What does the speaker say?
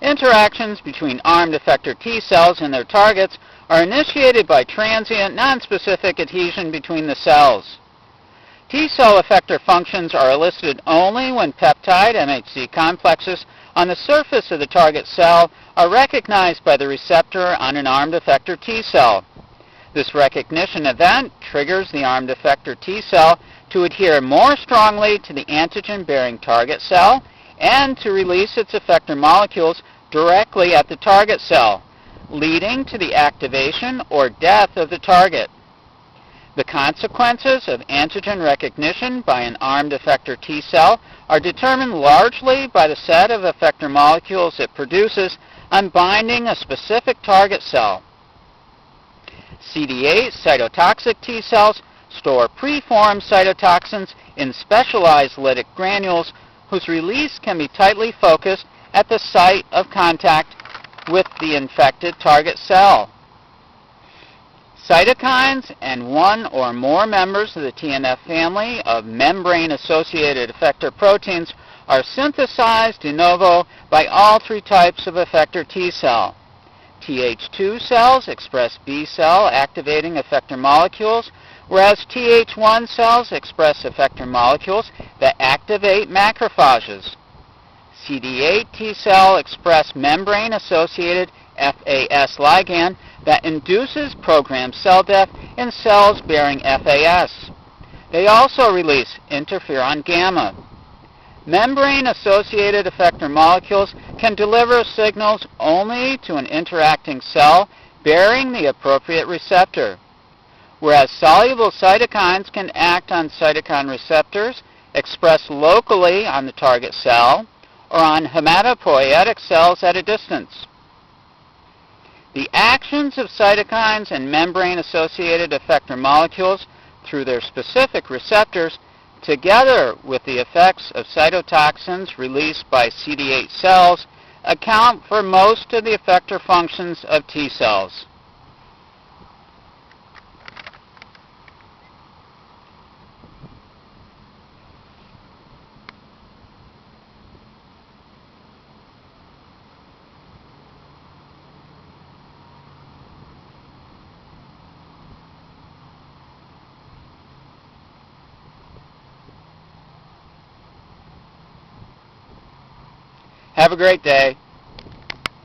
Interactions between armed effector T cells and their targets are initiated by transient, nonspecific adhesion between the cells. T cell effector functions are elicited only when peptide MHC complexes on the surface of the target cell are recognized by the receptor on an armed effector T cell. This recognition event triggers the armed effector T cell to adhere more strongly to the antigen-bearing target cell and to release its effector molecules directly at the target cell, leading to the activation or death of the target. The consequences of antigen recognition by an armed effector T cell are determined largely by the set of effector molecules it produces on binding a specific target cell. CD8 cytotoxic T cells store preformed cytotoxins in specialized lytic granules whose release can be tightly focused at the site of contact with the infected target cell. Cytokines and one or more members of the TNF family of membrane-associated effector proteins are synthesized de novo by all three types of effector T cell. Th2 cells express B cell activating effector molecules, whereas Th1 cells express effector molecules that activate macrophages. CD8 T cell express membrane-associated FAS ligand that induces programmed cell death in cells bearing FAS. They also release interferon gamma. Membrane-associated effector molecules can deliver signals only to an interacting cell bearing the appropriate receptor, whereas soluble cytokines can act on cytokine receptors expressed locally on the target cell or on hematopoietic cells at a distance. The actions of cytokines and membrane-associated effector molecules through their specific receptors, together with the effects of cytotoxins released by CD8 cells, account for most of the effector functions of T cells. Have a great day.